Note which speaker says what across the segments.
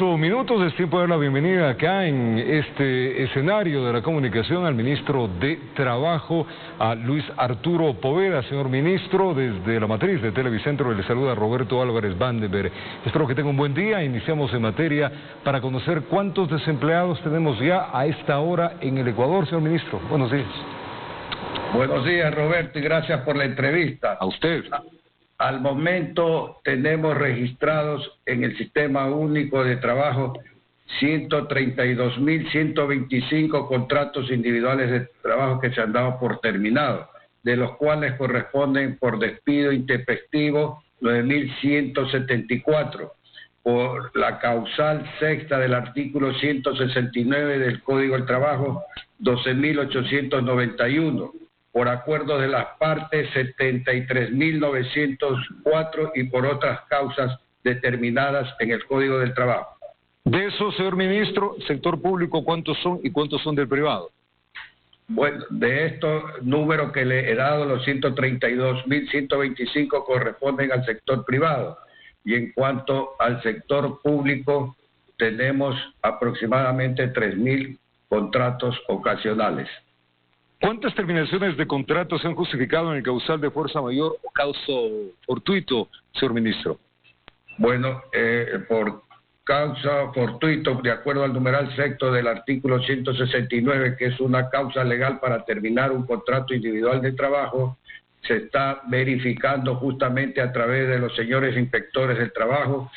Speaker 1: 8 minutos, es tiempo de dar la bienvenida acá en este escenario de la comunicación al ministro de Trabajo, a Luis Arturo Poveda. Señor ministro, desde la matriz de Televicentro le saluda Roberto Álvarez Vandenberg. Espero que tenga un buen día. Iniciamos en materia para conocer cuántos desempleados tenemos ya a esta hora en el Ecuador, señor ministro. Buenos días.
Speaker 2: Buenos días, Roberto, y gracias por la entrevista.
Speaker 1: A usted.
Speaker 2: Al momento tenemos registrados en el Sistema Único de Trabajo 132.125 contratos individuales de trabajo que se han dado por terminados, de los cuales corresponden por despido intempestivo 9.174, por la causal sexta del artículo 169 del Código del Trabajo 12.891, por acuerdo de las partes 73.904 y por otras causas determinadas en el Código del Trabajo.
Speaker 1: De eso, señor ministro, sector público, ¿cuántos son y cuántos son del privado?
Speaker 2: Bueno, de estos números que le he dado, los 132.125 corresponden al sector privado, y en cuanto al sector público tenemos aproximadamente 3.000 contratos ocasionales.
Speaker 1: ¿Cuántas terminaciones de contratos se han justificado en el causal de fuerza mayor o causa fortuito, señor ministro?
Speaker 2: Bueno, por causa fortuito, de acuerdo al numeral sexto del artículo 169, que es una causa legal para terminar un contrato individual de trabajo, se está verificando justamente a través de los señores inspectores del trabajo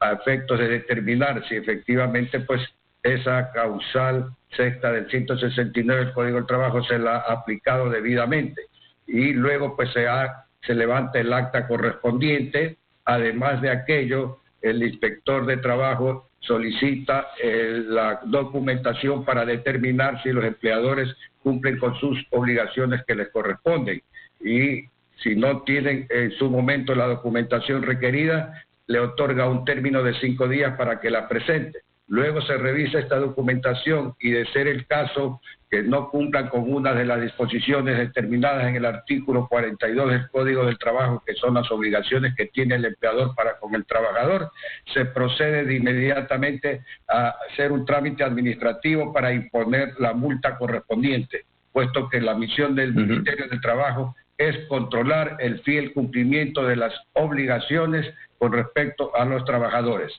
Speaker 2: a efectos de determinar si efectivamente pues esa causal sexta del 169 del Código del Trabajo se la ha aplicado debidamente, y luego pues se levanta el acta correspondiente. Además de aquello, el inspector de trabajo solicita la documentación para determinar si los empleadores cumplen con sus obligaciones que les corresponden, y si no tienen en su momento la documentación requerida, le otorga un término de 5 días para que la presente. Luego se revisa esta documentación y, de ser el caso que no cumplan con una de las disposiciones determinadas en el artículo 42 del Código del Trabajo, que son las obligaciones que tiene el empleador para con el trabajador, se procede de inmediatamente a hacer un trámite administrativo para imponer la multa correspondiente, puesto que la misión del Ministerio del Trabajo es controlar el fiel cumplimiento de las obligaciones con respecto a los trabajadores.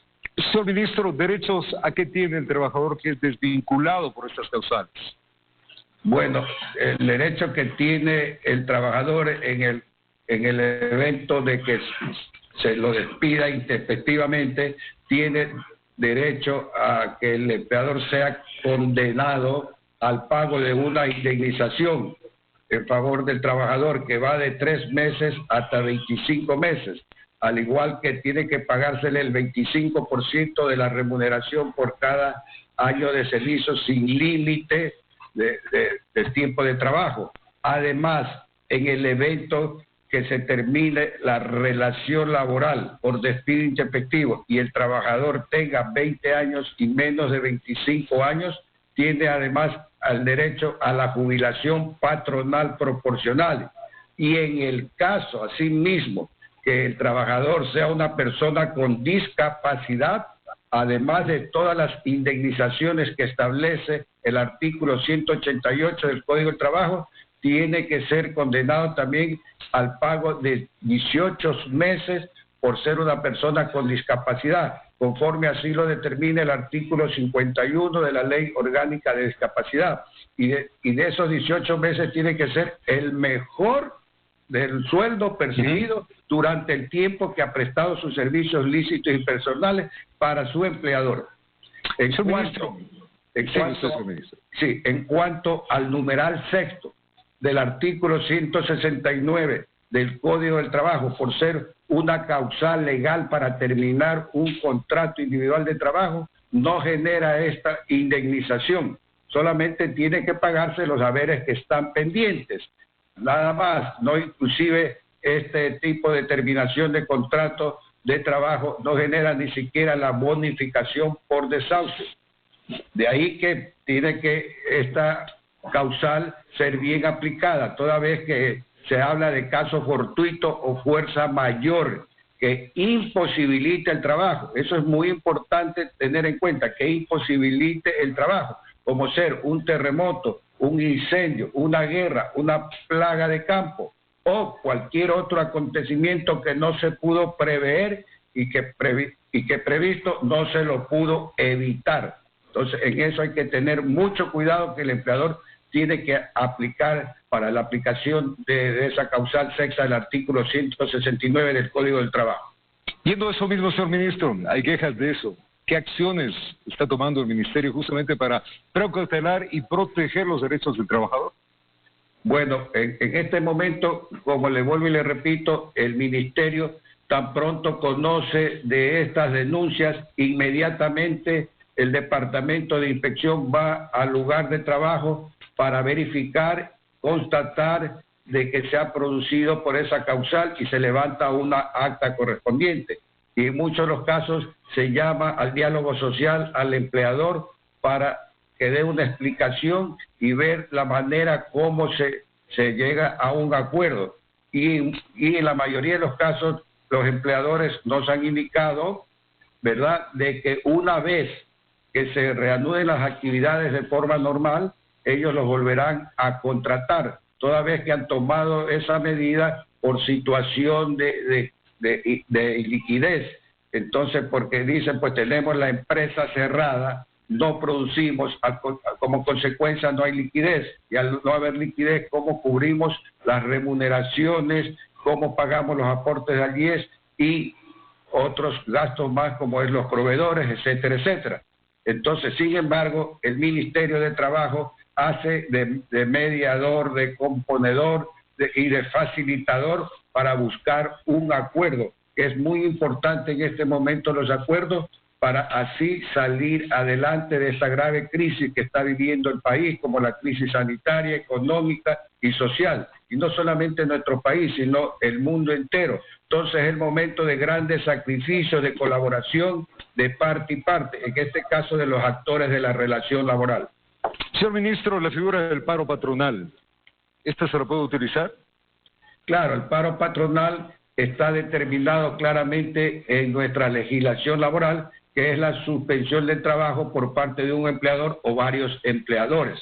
Speaker 1: Señor ministro, ¿derechos a qué tiene el trabajador que es desvinculado por estas causales?
Speaker 2: Bueno, el derecho que tiene el trabajador en el evento de que se lo despida intempestivamente, tiene derecho a que el empleador sea condenado al pago de una indemnización en favor del trabajador, que va de 3 meses hasta 25 meses. Al igual que tiene que pagársele el 25% de la remuneración por cada año de servicio sin límite de tiempo de trabajo. Además, en el evento que se termine la relación laboral por despido intempestivo y el trabajador tenga 20 años y menos de 25 años, tiene además el derecho a la jubilación patronal proporcional. Y en el caso, asimismo, que el trabajador sea una persona con discapacidad, además de todas las indemnizaciones que establece el artículo 188 del Código del Trabajo, tiene que ser condenado también al pago de 18 meses por ser una persona con discapacidad, conforme así lo determina el artículo 51 de la Ley Orgánica de Discapacidad. Y de esos 18 meses tiene que ser el mejor del sueldo percibido durante el tiempo que ha prestado sus servicios lícitos y personales para su empleador. En cuanto al numeral sexto del artículo 169 del Código del Trabajo, por ser una causal legal para terminar un contrato individual de trabajo, no genera esta indemnización, solamente tiene que pagarse los haberes que están pendientes. Nada más, no, inclusive este tipo de terminación de contrato de trabajo no genera ni siquiera la bonificación por desahucio. De ahí que tiene que esta causal ser bien aplicada, toda vez que se habla de caso fortuito o fuerza mayor, que que imposibilite el trabajo. Eso es muy importante tener en cuenta, que imposibilite el trabajo, como ser un terremoto, un incendio, una guerra, una plaga de campo o cualquier otro acontecimiento que no se pudo prever y que previsto no se lo pudo evitar. Entonces, en eso hay que tener mucho cuidado, que el empleador tiene que aplicar para la aplicación de esa causal sexta del artículo 169 del Código del Trabajo.
Speaker 1: Yendo a eso mismo, señor ministro, hay quejas de eso. ¿Qué acciones está tomando el Ministerio justamente para precautelar y proteger los derechos del trabajador?
Speaker 2: Bueno, en este momento, como le vuelvo y le repito, el Ministerio tan pronto conoce de estas denuncias, inmediatamente el Departamento de Inspección va al lugar de trabajo para verificar, constatar de que se ha producido por esa causal y se levanta una acta correspondiente. Y en muchos de los casos se llama al diálogo social al empleador para que dé una explicación y ver la manera como se llega a un acuerdo. Y en la mayoría de los casos los empleadores nos han indicado, ¿verdad?, de que una vez que se reanuden las actividades de forma normal, ellos los volverán a contratar, toda vez que han tomado esa medida por situación de liquidez. Entonces, porque dicen, pues tenemos la empresa cerrada, no producimos, como consecuencia no hay liquidez, y al no haber liquidez, ¿cómo cubrimos las remuneraciones? ¿Cómo pagamos los aportes al IES y otros gastos más, como es los proveedores, etcétera, etcétera? Entonces, sin embargo, el Ministerio de Trabajo hace de mediador, de componedor y de facilitador para buscar un acuerdo, que es muy importante en este momento los acuerdos, para así salir adelante de esta grave crisis que está viviendo el país, como la crisis sanitaria, económica y social. Y no solamente en nuestro país, sino el mundo entero. Entonces es el momento de grandes sacrificios, de colaboración de parte y parte, en este caso de los actores de la relación laboral.
Speaker 1: Señor ministro, la figura del paro patronal, ¿esta se la puede utilizar?
Speaker 2: Claro, el paro patronal está determinado claramente en nuestra legislación laboral, que es la suspensión del trabajo por parte de un empleador o varios empleadores.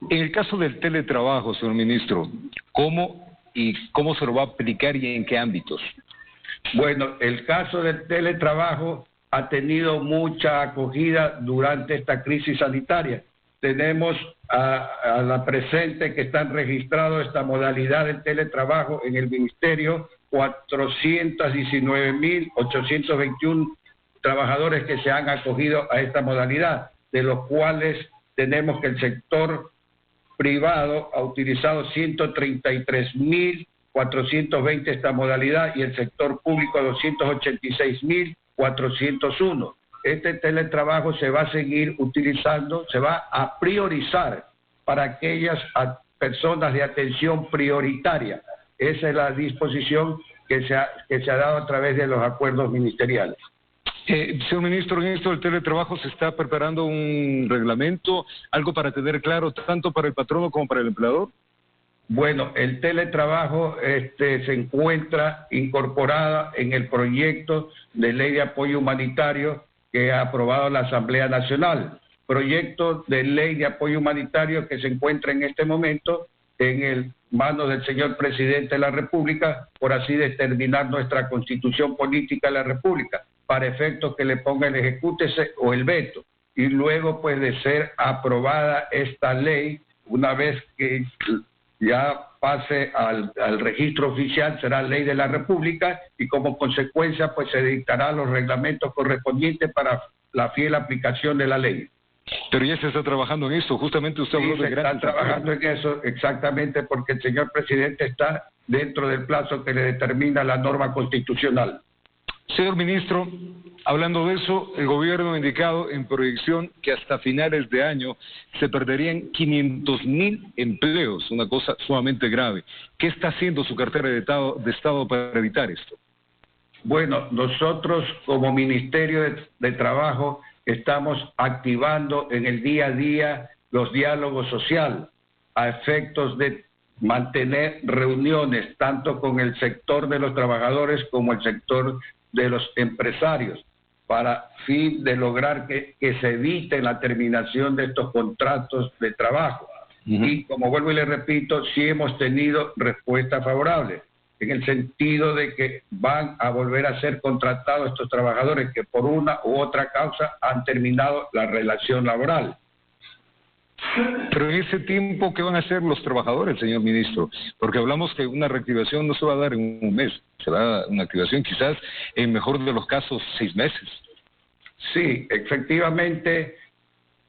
Speaker 1: En el caso del teletrabajo, señor ministro, ¿cómo se lo va a aplicar y en qué ámbitos?
Speaker 2: Bueno, el caso del teletrabajo ha tenido mucha acogida durante esta crisis sanitaria. Tenemos a la presente que están registrados esta modalidad del teletrabajo en el Ministerio, 419.821 trabajadores que se han acogido a esta modalidad, de los cuales tenemos que el sector privado ha utilizado 133.420 esta modalidad y el sector público 286.401. Este teletrabajo se va a seguir utilizando, se va a priorizar para aquellas personas de atención prioritaria. Esa es la disposición que se ha dado a través de los acuerdos ministeriales.
Speaker 1: Señor ministro, en esto del teletrabajo se está preparando un reglamento, algo para tener claro tanto para el patrono como para el empleador.
Speaker 2: Bueno, el teletrabajo se encuentra incorporada en el proyecto de ley de apoyo humanitario que ha aprobado la Asamblea Nacional. Proyecto de ley de apoyo humanitario que se encuentra en este momento en manos del señor presidente de la República, por así determinar nuestra constitución política de la República, para efectos que le ponga el ejecútese o el veto. Y luego, pues, de ser aprobada esta ley, una vez que ya pase al registro oficial, será ley de la República y como consecuencia, pues, se dictarán los reglamentos correspondientes para la fiel aplicación de la ley.
Speaker 1: Pero ya se está trabajando en esto, justamente usted habló de grandes...
Speaker 2: Se está trabajando en eso exactamente porque el señor presidente está dentro del plazo que le determina la norma constitucional.
Speaker 1: Señor ministro, hablando de eso, el gobierno ha indicado en proyección que hasta finales de año se perderían 500.000 empleos, una cosa sumamente grave. ¿Qué está haciendo su cartera de Estado para evitar esto?
Speaker 2: Bueno, nosotros como Ministerio de Trabajo estamos activando en el día a día los diálogos sociales a efectos de mantener reuniones tanto con el sector de los trabajadores como el sector de los empresarios para fin de lograr que se evite la terminación de estos contratos de trabajo. Y como vuelvo y le repito, sí hemos tenido respuesta favorable, en el sentido de que van a volver a ser contratados estos trabajadores que por una u otra causa han terminado la relación laboral.
Speaker 1: Pero en ese tiempo, ¿qué van a hacer los trabajadores, señor ministro? Porque hablamos que una reactivación no se va a dar en un mes, será una activación quizás, en mejor de los casos, 6 meses.
Speaker 2: Sí, efectivamente,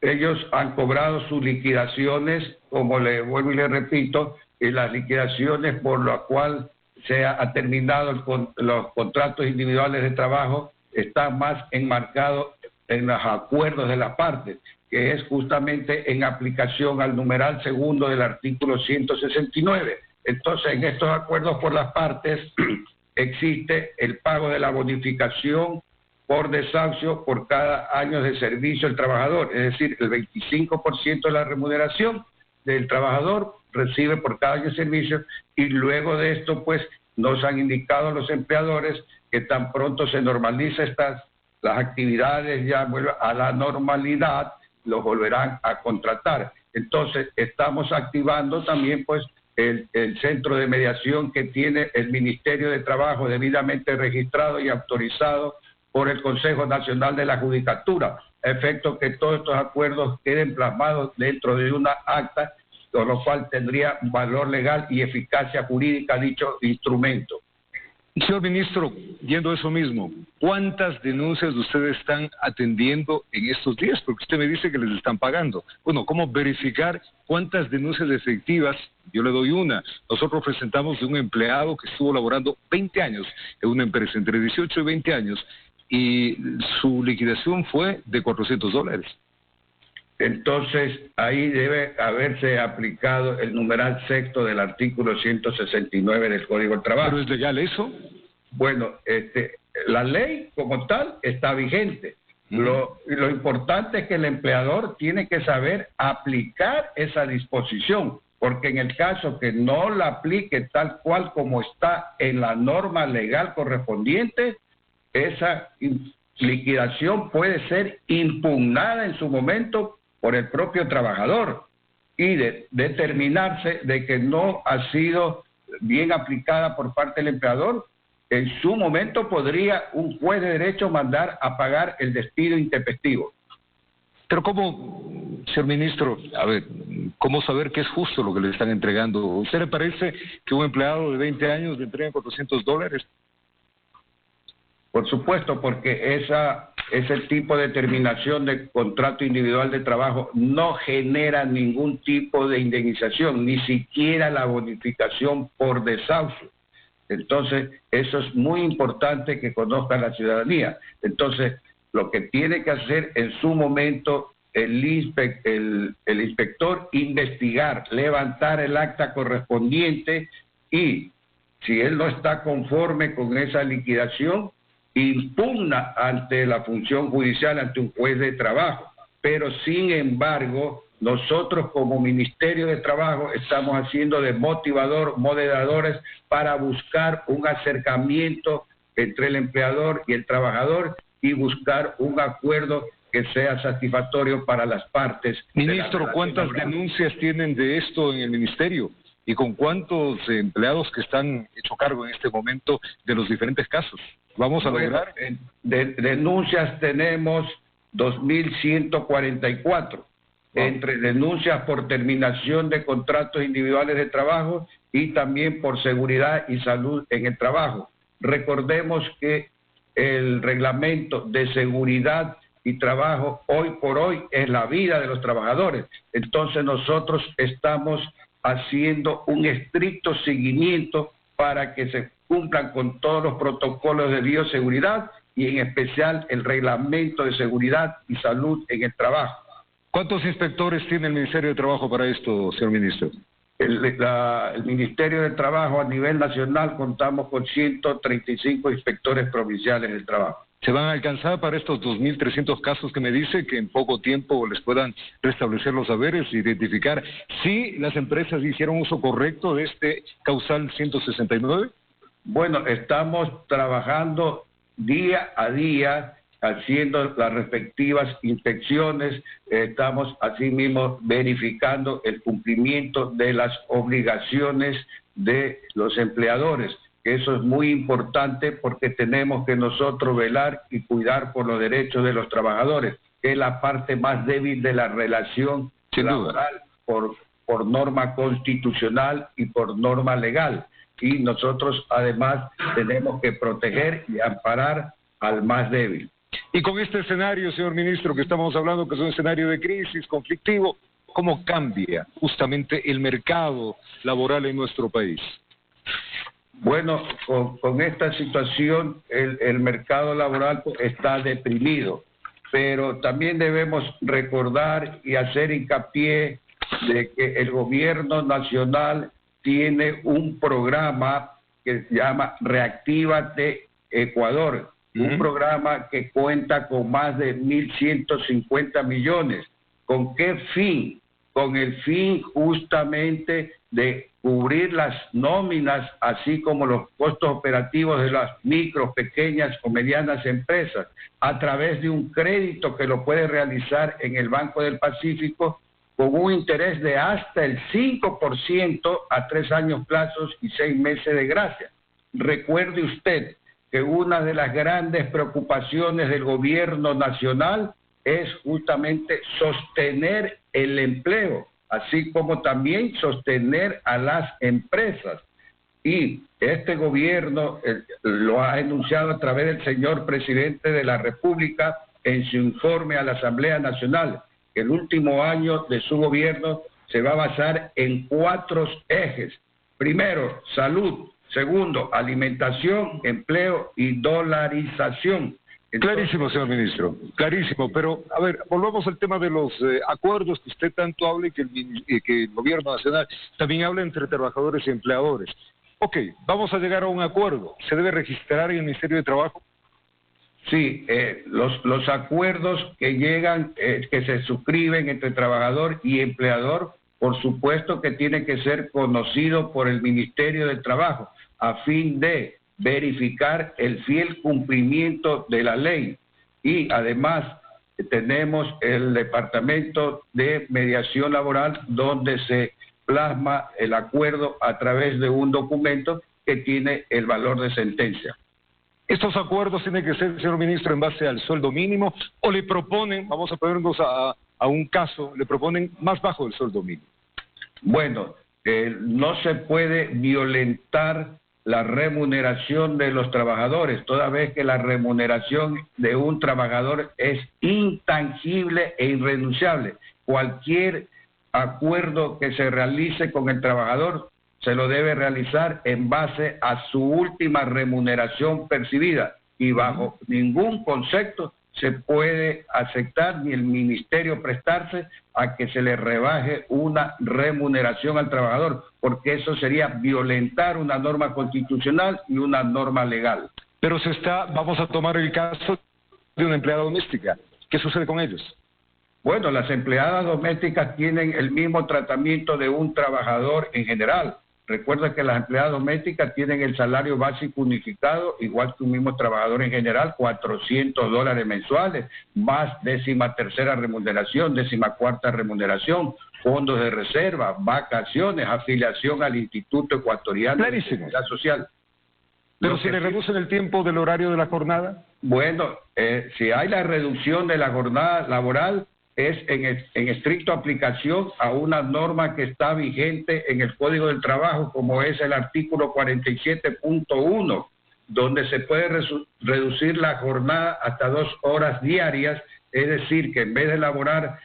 Speaker 2: ellos han cobrado sus liquidaciones, como le vuelvo y le repito, y las liquidaciones por las cuales se ha terminado los contratos individuales de trabajo están más enmarcados en los acuerdos de las partes, que es justamente en aplicación al numeral segundo del artículo 169. Entonces, en estos acuerdos por las partes existe el pago de la bonificación por desahucio por cada año de servicio del trabajador, es decir, el 25% de la remuneración del trabajador recibe por cada año de servicio, y luego de esto, pues, nos han indicado los empleadores que tan pronto se normaliza las actividades ya vuelven a la normalidad, los volverán a contratar. Entonces, estamos activando también, pues, el centro de mediación que tiene el Ministerio de Trabajo, debidamente registrado y autorizado por el Consejo Nacional de la Judicatura, a efecto que todos estos acuerdos queden plasmados dentro de una acta, con lo cual tendría valor legal y eficacia jurídica dicho instrumento.
Speaker 1: Señor ministro, yendo a eso mismo, ¿cuántas denuncias ustedes están atendiendo en estos días? Porque usted me dice que les están pagando. Bueno, ¿cómo verificar cuántas denuncias efectivas? Yo le doy una. Nosotros presentamos de un empleado que estuvo laborando 20 años en una empresa, entre 18 y 20 años, y su liquidación fue de $400.
Speaker 2: Entonces, ahí debe haberse aplicado el numeral sexto del artículo 169 del Código del Trabajo.
Speaker 1: ¿Pero es legal eso?
Speaker 2: Bueno, la ley como tal está vigente. Lo importante es que el empleador tiene que saber aplicar esa disposición, porque en el caso que no la aplique tal cual como está en la norma legal correspondiente, esa liquidación puede ser impugnada en su momento por el propio trabajador y determinarse de que no ha sido bien aplicada por parte del empleador. En su momento podría un juez de derecho mandar a pagar el despido intempestivo.
Speaker 1: Pero ¿cómo, señor ministro, a ver, cómo saber que es justo lo que le están entregando? ¿A usted le parece que un empleado de 20 años le entregan $400?
Speaker 2: Por supuesto, porque ese tipo de terminación de contrato individual de trabajo no genera ningún tipo de indemnización, ni siquiera la bonificación por desahucio. Entonces, eso es muy importante que conozca la ciudadanía. Entonces, lo que tiene que hacer en su momento el inspector, investigar, levantar el acta correspondiente y, si él no está conforme con esa liquidación, impugna ante la función judicial, ante un juez de trabajo. Pero, sin embargo, nosotros como Ministerio de Trabajo estamos haciendo de moderadores para buscar un acercamiento entre el empleador y el trabajador y buscar un acuerdo que sea satisfactorio para las partes.
Speaker 1: Ministro, ¿cuántas denuncias tienen de esto en el Ministerio? ¿Y con cuántos empleados que están hecho cargo en este momento de los diferentes casos? ¿Vamos a lograr?
Speaker 2: Denuncias tenemos 2.144. Entre denuncias por terminación de contratos individuales de trabajo y también por seguridad y salud en el trabajo. Recordemos que el reglamento de seguridad y trabajo hoy por hoy es la vida de los trabajadores. Entonces nosotros estamos haciendo un estricto seguimiento para que se cumplan con todos los protocolos de bioseguridad y en especial el reglamento de seguridad y salud en el trabajo.
Speaker 1: ¿Cuántos inspectores tiene el Ministerio de Trabajo para esto, señor ministro?
Speaker 2: El Ministerio de Trabajo a nivel nacional contamos con 135 inspectores provinciales del trabajo.
Speaker 1: ¿Se van a alcanzar para estos 2.300 casos que me dice que en poco tiempo les puedan restablecer los haberes, identificar si las empresas hicieron uso correcto de este causal 169?
Speaker 2: Bueno, estamos trabajando día a día, haciendo las respectivas inspecciones, estamos asimismo verificando el cumplimiento de las obligaciones de los empleadores. Eso es muy importante porque tenemos que nosotros velar y cuidar por los derechos de los trabajadores, que es la parte más débil de la relación laboral por norma constitucional y por norma legal. Y nosotros además tenemos que proteger y amparar al más débil.
Speaker 1: Y con este escenario, señor ministro, que estamos hablando, que es un escenario de crisis, conflictivo, ¿cómo cambia justamente el mercado laboral en nuestro país?
Speaker 2: Bueno, con esta situación el mercado laboral está deprimido, pero también debemos recordar y hacer hincapié de que el gobierno nacional tiene un programa que se llama Reactívate Ecuador, un programa que cuenta con más de 1.150 millones. ¿Con qué fin? Con el fin justamente de cubrir las nóminas, así como los costos operativos de las micro, pequeñas o medianas empresas, a través de un crédito que lo puede realizar en el Banco del Pacífico con un interés de hasta el 5% a 3 años plazos y 6 meses de gracia. Recuerde usted que una de las grandes preocupaciones del gobierno nacional es justamente sostener el empleo, así como también sostener a las empresas. Y este gobierno lo ha enunciado a través del señor presidente de la República en su informe a la Asamblea Nacional, que el último año de su gobierno se va a basar en 4 ejes. Primero, salud. Segundo, alimentación, empleo y dolarización. Entonces,
Speaker 1: clarísimo, señor ministro, clarísimo, pero a ver, volvamos al tema de los acuerdos que usted tanto habla y que el gobierno nacional también habla entre trabajadores y empleadores. Ok, vamos a llegar a un acuerdo, ¿se debe registrar en el Ministerio de Trabajo?
Speaker 2: Sí, los acuerdos que llegan, que se suscriben entre trabajador y empleador, por supuesto que tienen que ser conocidos por el Ministerio del Trabajo, a fin de verificar el fiel cumplimiento de la ley. Y además tenemos el Departamento de Mediación Laboral, donde se plasma el acuerdo a través de un documento que tiene el valor de sentencia.
Speaker 1: ¿Estos acuerdos tienen que ser, señor ministro, en base al sueldo mínimo o le proponen, vamos a ponernos a un caso, le proponen más bajo del sueldo mínimo?
Speaker 2: Bueno, no se puede violentar la remuneración de los trabajadores, toda vez que la remuneración de un trabajador es intangible e irrenunciable. Cualquier acuerdo que se realice con el trabajador se lo debe realizar en base a su última remuneración percibida y bajo ningún concepto se puede aceptar ni el ministerio prestarse a que se le rebaje una remuneración al trabajador, porque eso sería violentar una norma constitucional y una norma legal.
Speaker 1: Pero vamos a tomar el caso de una empleada doméstica. ¿Qué sucede con ellos?
Speaker 2: Bueno, las empleadas domésticas tienen el mismo tratamiento de un trabajador en general. Recuerda que las empleadas domésticas tienen el salario básico unificado, igual que un mismo trabajador en general, $400 mensuales, más 13ª remuneración, 14ª remuneración, fondos de reserva, vacaciones, afiliación al Instituto Ecuatoriano de Seguridad Social.
Speaker 1: ¿Pero si le reducen el tiempo del horario de la jornada?
Speaker 2: Bueno, si hay la reducción de la jornada laboral, es en estricta aplicación a una norma que está vigente en el Código del Trabajo, como es el artículo 47.1, donde se puede reducir la jornada hasta 2 horas diarias, es decir, que en vez de laborar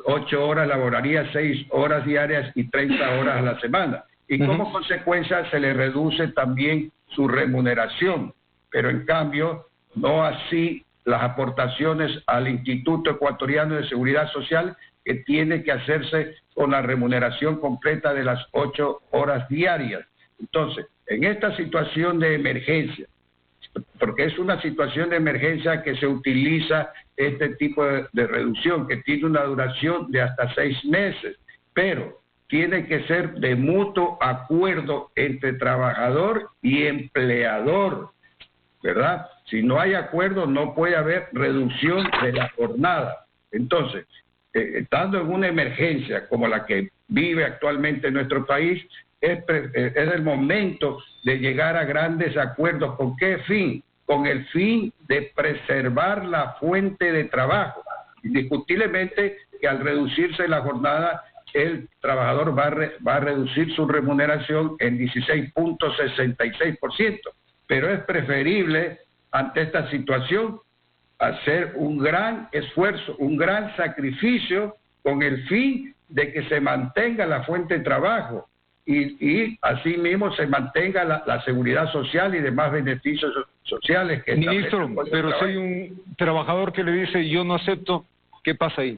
Speaker 2: 8 horas, laboraría 6 horas diarias y 30 horas a la semana. Y como consecuencia se le reduce también su remuneración, pero en cambio no así las aportaciones al Instituto Ecuatoriano de Seguridad Social, que tiene que hacerse con la remuneración completa de las 8 horas diarias. Entonces, en esta situación de emergencia, porque es una situación de emergencia que se utiliza este tipo de reducción, que tiene una duración de hasta 6 meses, pero tiene que ser de mutuo acuerdo entre trabajador y empleador, ¿verdad? Si no hay acuerdo, no puede haber reducción de la jornada. Entonces, estando en una emergencia como la que vive actualmente nuestro país, es el momento de llegar a grandes acuerdos. ¿Con qué fin? Con el fin de preservar la fuente de trabajo. Indiscutiblemente que al reducirse la jornada, el trabajador va a reducir su remuneración en 16.66%, pero es preferible ante esta situación hacer un gran esfuerzo, un gran sacrificio con el fin de que se mantenga la fuente de trabajo y así mismo se mantenga la seguridad social y demás beneficios sociales que
Speaker 1: Ministro, pero si hay un trabajador que le dice yo no acepto, ¿qué pasa ahí?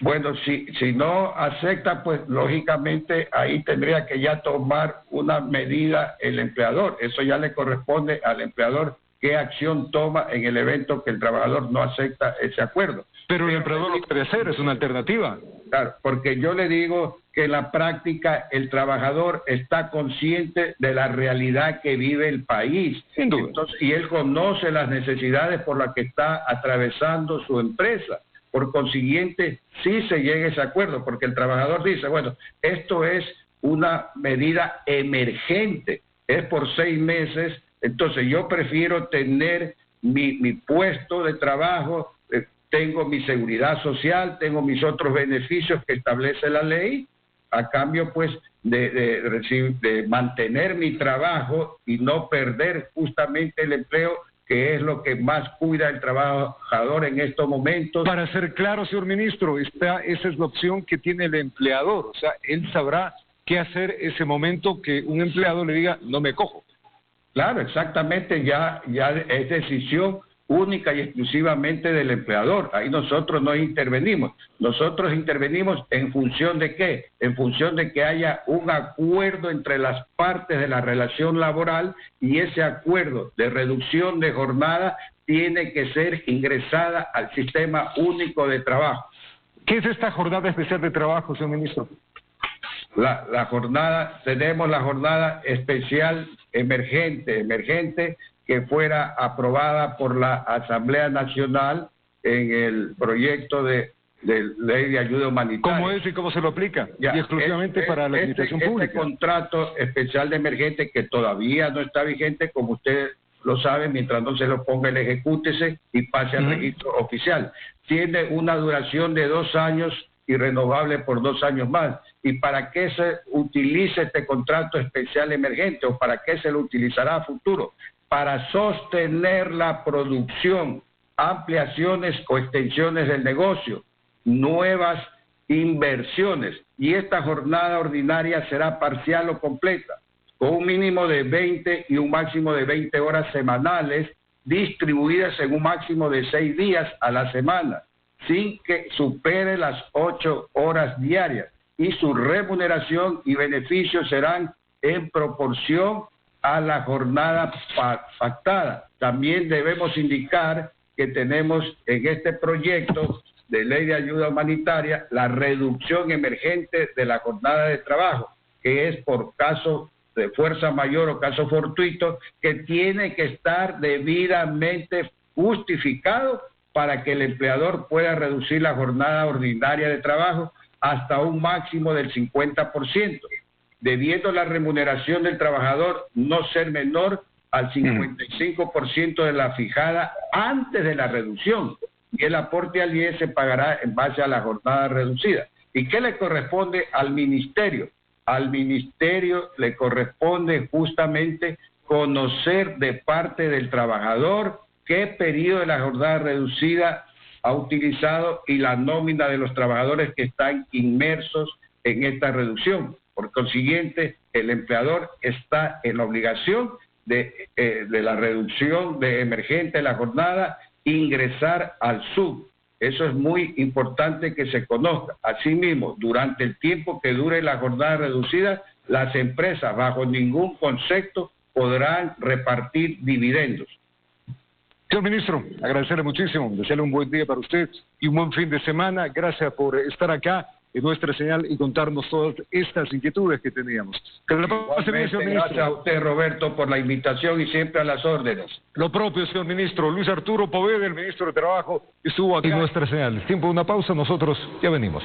Speaker 2: Bueno, si no acepta, pues lógicamente ahí tendría que ya tomar una medida el empleador. Eso ya le corresponde al empleador qué acción toma en el evento que el trabajador no acepta ese acuerdo.
Speaker 1: Pero el empleador lo puede hacer, es una alternativa.
Speaker 2: Claro, porque yo le digo que en la práctica el trabajador está consciente de la realidad que vive el país.
Speaker 1: Sin duda.
Speaker 2: Entonces, y él conoce las necesidades por las que está atravesando su empresa. Por consiguiente, sí se llega a ese acuerdo, porque el trabajador dice, bueno, esto es una medida emergente, es por 6 meses, entonces yo prefiero tener mi puesto de trabajo, tengo mi seguridad social, tengo mis otros beneficios que establece la ley, a cambio pues de mantener mi trabajo y no perder justamente el empleo, que es lo que más cuida el trabajador en estos momentos.
Speaker 1: Para ser claro, señor ministro, esa es la opción que tiene el empleador, o sea, él sabrá qué hacer ese momento que un empleado le diga, no me cojo.
Speaker 2: Claro, exactamente, ya es decisión única y exclusivamente del empleador. Ahí nosotros no intervenimos. Nosotros intervenimos en función de ¿qué? En función de que haya un acuerdo entre las partes de la relación laboral y ese acuerdo de reducción de jornada tiene que ser ingresada al sistema único de trabajo.
Speaker 1: ¿Qué es esta jornada especial de trabajo, señor ministro?
Speaker 2: La jornada, tenemos la jornada especial emergente que fuera aprobada por la Asamblea Nacional en el proyecto de ley de ayuda humanitaria.
Speaker 1: ¿Cómo es y cómo se lo aplica? Y exclusivamente para la administración pública.
Speaker 2: Este contrato especial de emergente que todavía no está vigente, como usted lo sabe, mientras no se lo ponga el ejecútese y pase al registro oficial. Tiene una duración de 2 años y renovable por 2 años más. ¿Y para qué se utiliza este contrato especial emergente o para qué se lo utilizará a futuro? Para sostener la producción, ampliaciones o extensiones del negocio, nuevas inversiones. Y esta jornada ordinaria será parcial o completa, con un mínimo de 20 y un máximo de 20 horas semanales, distribuidas en un máximo de 6 días a la semana, sin que supere las 8 horas diarias. Y su remuneración y beneficios serán en proporción a la jornada pactada. También debemos indicar que tenemos en este proyecto de ley de ayuda humanitaria la reducción emergente de la jornada de trabajo, que es por caso de fuerza mayor o caso fortuito, que tiene que estar debidamente justificado para que el empleador pueda reducir la jornada ordinaria de trabajo hasta un máximo del 50%. Debiendo la remuneración del trabajador no ser menor al 55% de la fijada antes de la reducción, y el aporte al IES se pagará en base a la jornada reducida. ¿Y qué le corresponde al ministerio? Al ministerio le corresponde justamente conocer de parte del trabajador qué periodo de la jornada reducida ha utilizado y la nómina de los trabajadores que están inmersos en esta reducción. Por consiguiente, el empleador está en la obligación de la reducción de emergente de la jornada, ingresar al SUB. Eso es muy importante que se conozca. Asimismo, durante el tiempo que dure la jornada reducida, las empresas bajo ningún concepto podrán repartir dividendos.
Speaker 1: Señor ministro, agradecerle muchísimo, desearle un buen día para usted y un buen fin de semana. Gracias por estar acá en nuestra señal y contarnos todas estas inquietudes que teníamos. Que la pase bien, señor ministro.
Speaker 2: Gracias a usted, Roberto, por la invitación y siempre a las órdenes.
Speaker 1: Lo propio, señor ministro. Luis Arturo Poveda, el ministro de Trabajo, estuvo aquí en nuestra señal. Es tiempo de una pausa, nosotros ya venimos.